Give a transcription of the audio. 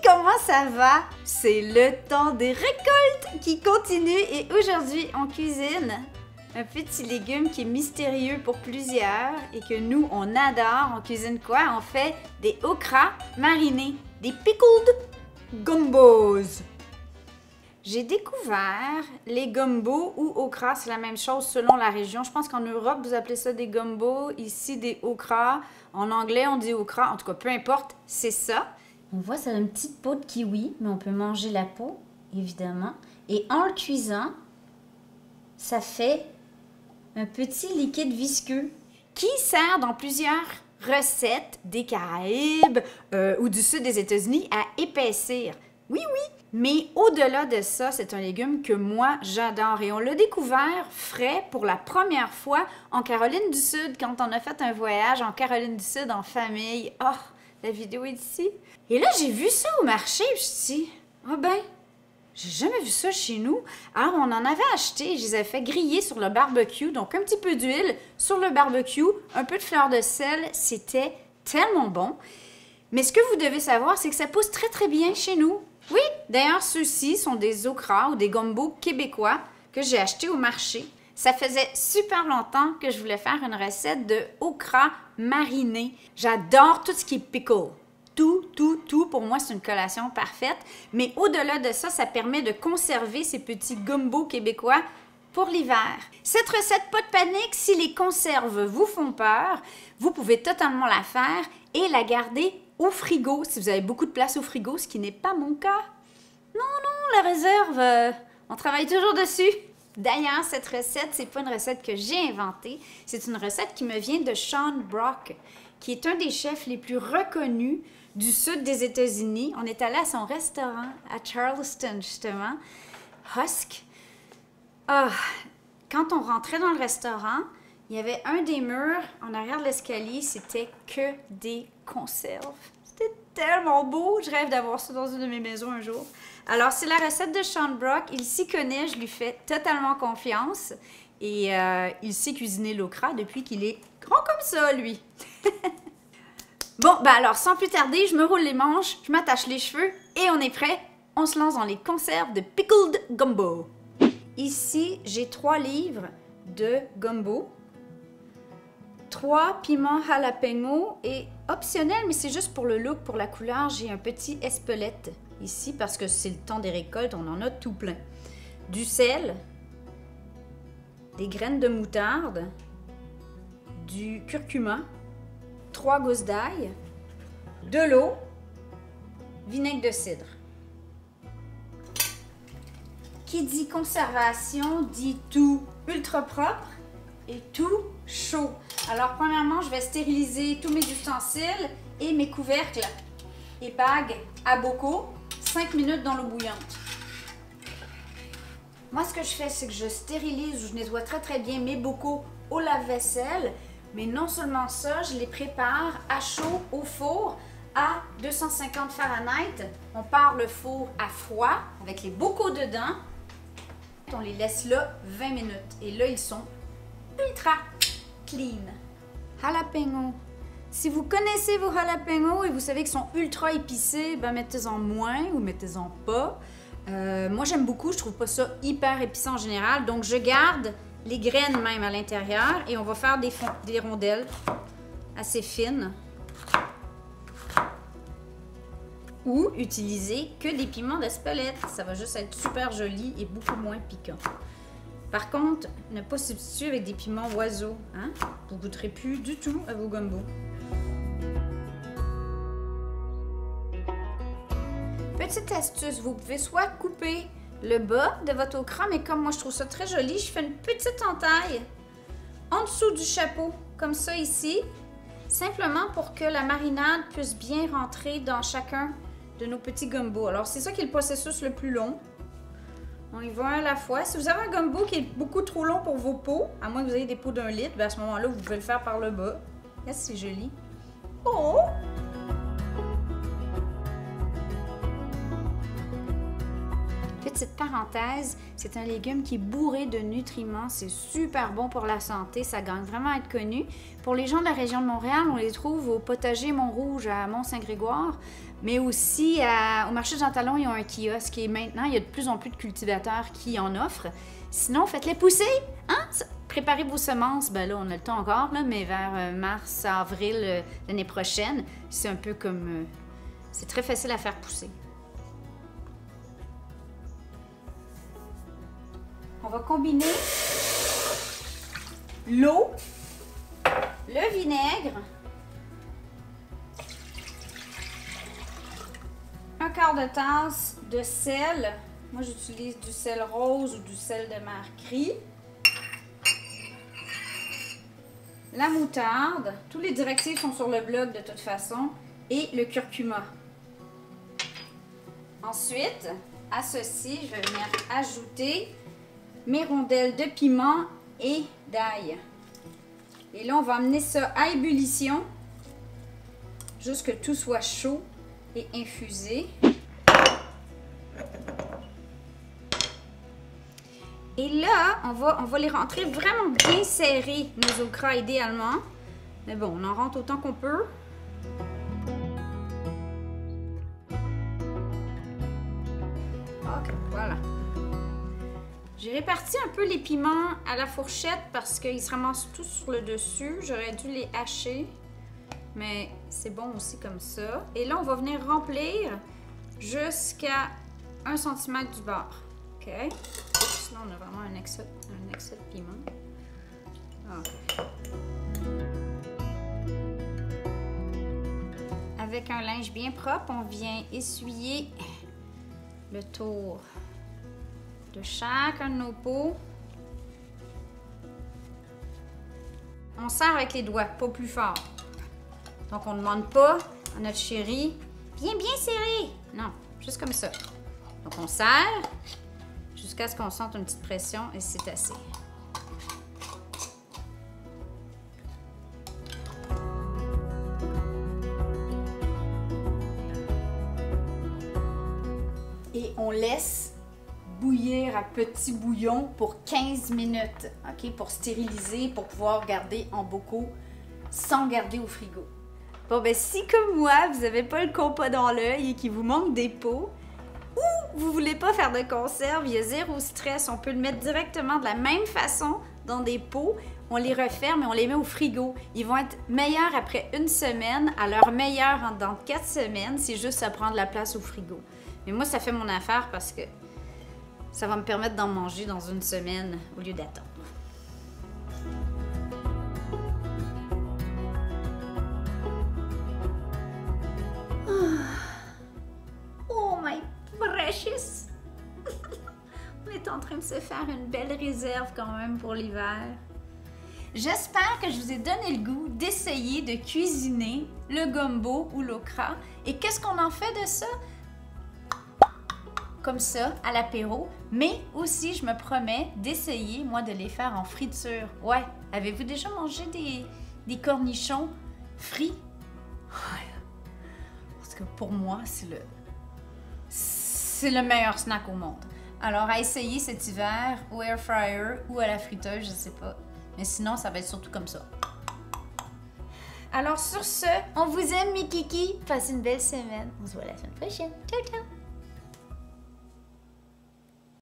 comment ça va? C'est le temps des récoltes qui continue et aujourd'hui on cuisine un petit légume qui est mystérieux pour plusieurs et que nous on adore. On cuisine quoi? On fait des okras marinés, des pickled gumbos. J'ai découvert les gumbos ou okras, c'est la même chose selon la région. Je pense qu'en Europe, vous appelez ça des gumbos, ici des okras. En anglais, on dit okras. En tout cas, peu importe, c'est ça. On voit, ça a une petite peau de kiwi, mais on peut manger la peau, évidemment. Et en le cuisant, ça fait un petit liquide visqueux qui sert dans plusieurs recettes des Caraïbes ou du sud des États-Unis à épaissir. Oui, oui! Mais au-delà de ça, c'est un légume que moi, j'adore. Et on l'a découvert frais pour la première fois en Caroline du Sud, quand on a fait un voyage en Caroline du Sud en famille. Oh, la vidéo est ici. Et là, j'ai vu ça au marché, je me suis dit, ah ben, j'ai jamais vu ça chez nous. Alors, on en avait acheté, je les avais fait griller sur le barbecue. Donc, un petit peu d'huile sur le barbecue, un peu de fleur de sel. C'était tellement bon. Mais ce que vous devez savoir, c'est que ça pousse très, très bien chez nous. Oui, d'ailleurs, ceux-ci sont des okras ou des gumbos québécois que j'ai achetés au marché. Ça faisait super longtemps que je voulais faire une recette de okras marinés. J'adore tout ce qui est pickle. Tout, pour moi, c'est une collation parfaite. Mais au-delà de ça, ça permet de conserver ces petits gumbos québécois pour l'hiver. Cette recette, pas de panique, si les conserves vous font peur, vous pouvez totalement la faire et la garder au frigo, si vous avez beaucoup de place au frigo, ce qui n'est pas mon cas. Non, la réserve, on travaille toujours dessus. D'ailleurs, cette recette, c'est pas une recette que j'ai inventée, c'est une recette qui me vient de Sean Brock, qui est un des chefs les plus reconnus du sud des États-Unis. On est allé à son restaurant à Charleston, justement, Husk. Ah, quand on rentrait dans le restaurant, il y avait un des murs en arrière de l'escalier, c'était que des conserves. C'était tellement beau, je rêve d'avoir ça dans une de mes maisons un jour. Alors, c'est la recette de Sean Brock, il s'y connaît, je lui fais totalement confiance. Et il sait cuisiner l'okra depuis qu'il est grand comme ça, lui. Bon, ben alors, sans plus tarder, je me roule les manches, je m'attache les cheveux et on est prêt. On se lance dans les conserves de pickled gumbo. Ici, j'ai 3 livres de gumbo. 3 piments jalapeno et optionnel, mais c'est juste pour le look, pour la couleur, j'ai un petit espelette ici parce que c'est le temps des récoltes, on en a tout plein. Du sel, des graines de moutarde, du curcuma, 3 gousses d'ail, de l'eau, vinaigre de cidre. Qui dit conservation dit tout ultra propre et tout chaud. Alors, premièrement, je vais stériliser tous mes ustensiles et mes couvercles et bagues à bocaux, 5 minutes dans l'eau bouillante. Moi, ce que je fais, c'est que je stérilise ou je nettoie très très bien mes bocaux au lave-vaisselle, mais non seulement ça, je les prépare à chaud au four à 250 Fahrenheit. On part le four à froid avec les bocaux dedans. On les laisse là 20 minutes et là, ils sont ultra clean. Jalapeno. Si vous connaissez vos jalapenos et vous savez qu'ils sont ultra épicés, ben mettez-en moins ou mettez-en pas. Moi, j'aime beaucoup. Je trouve pas ça hyper épicé en général. Donc, je garde les graines même à l'intérieur et on va faire des rondelles assez fines. Ou utiliser que des piments d'Espelette. Ça va juste être super joli et beaucoup moins piquant. Par contre, ne pas substituer avec des piments oiseaux. Hein? Vous ne goûterez plus du tout à vos gumbos. Petite astuce, vous pouvez soit couper le bas de votre okra, mais comme moi je trouve ça très joli, je fais une petite entaille en dessous du chapeau, comme ça ici, simplement pour que la marinade puisse bien rentrer dans chacun de nos petits gumbos. Alors c'est ça qui est le processus le plus long. On y va à la fois. Si vous avez un gumbo qui est beaucoup trop long pour vos pots, à moins que vous ayez des pots d'1 litre, bien à ce moment-là, vous pouvez le faire par le bas. Yes, c'est joli. Oh! Petite parenthèse, c'est un légume qui est bourré de nutriments. C'est super bon pour la santé. Ça gagne vraiment à être connu. Pour les gens de la région de Montréal, on les trouve au potager Mont-Rouge à Mont-Saint-Grégoire. Mais aussi, au marché Jean Talon, ils ont un kiosque et maintenant, il y a de plus en plus de cultivateurs qui en offrent. Sinon, faites-les pousser, hein? Préparez vos semences, ben là, on a le temps encore, là, mais vers mars, avril l'année prochaine, c'est un peu comme... c'est très facile à faire pousser. On va combiner l'eau, le vinaigre, un quart de tasse de sel. Moi, j'utilise du sel rose ou du sel de mer gris. La moutarde. Tous les directives sont sur le blog de toute façon. Et le curcuma. Ensuite, à ceci, je vais venir ajouter mes rondelles de piment et d'ail. Et là, on va amener ça à ébullition. Jusque tout soit chaud et infusé. Et là, on va les rentrer vraiment bien serrés, nos okras idéalement. Mais bon, on en rentre autant qu'on peut. Ok, voilà. J'ai réparti un peu les piments à la fourchette parce qu'ils se ramassent tous sur le dessus. J'aurais dû les hacher, mais c'est bon aussi comme ça. Et là, on va venir remplir jusqu'à 1 cm du bord. OK? Là, on a vraiment un excès de piment. Okay. Avec un linge bien propre, on vient essuyer le tour de chacun de nos pots. On serre avec les doigts, pas plus fort. Donc, on ne demande pas à notre chéri bien serré. Non, juste comme ça. Donc, on serre jusqu'à ce qu'on sente une petite pression et c'est assez. Et on laisse bouillir à petit bouillon pour 15 minutes, OK? Pour stériliser, pour pouvoir garder en bocaux sans garder au frigo. Bon, ben si comme moi, vous n'avez pas le compas dans l'œil et qu'il vous manque des pots, ou vous voulez pas faire de conserve, il y a zéro stress, on peut le mettre directement de la même façon dans des pots, on les referme et on les met au frigo. Ils vont être meilleurs après 1 semaine, à leur meilleur dans 4 semaines, c'est juste à prendre la place au frigo. Mais moi, ça fait mon affaire parce que ça va me permettre d'en manger dans 1 semaine au lieu d'attendre. Oh my precious! On est en train de se faire une belle réserve quand même pour l'hiver. J'espère que je vous ai donné le goût d'essayer de cuisiner le gumbo ou l'okra. Et qu'est-ce qu'on en fait de ça? Comme ça, à l'apéro. Mais aussi, je me promets d'essayer, moi, de les faire en friture. Ouais, avez-vous déjà mangé des cornichons frits? Ouais. Parce que pour moi, c'est le meilleur snack au monde. Alors, à essayer cet hiver au air fryer ou à la friteuse, je sais pas. Mais sinon, ça va être surtout comme ça. Alors, sur ce, on vous aime, mes kikis. Passez une belle semaine. On se voit la semaine prochaine. Ciao, ciao!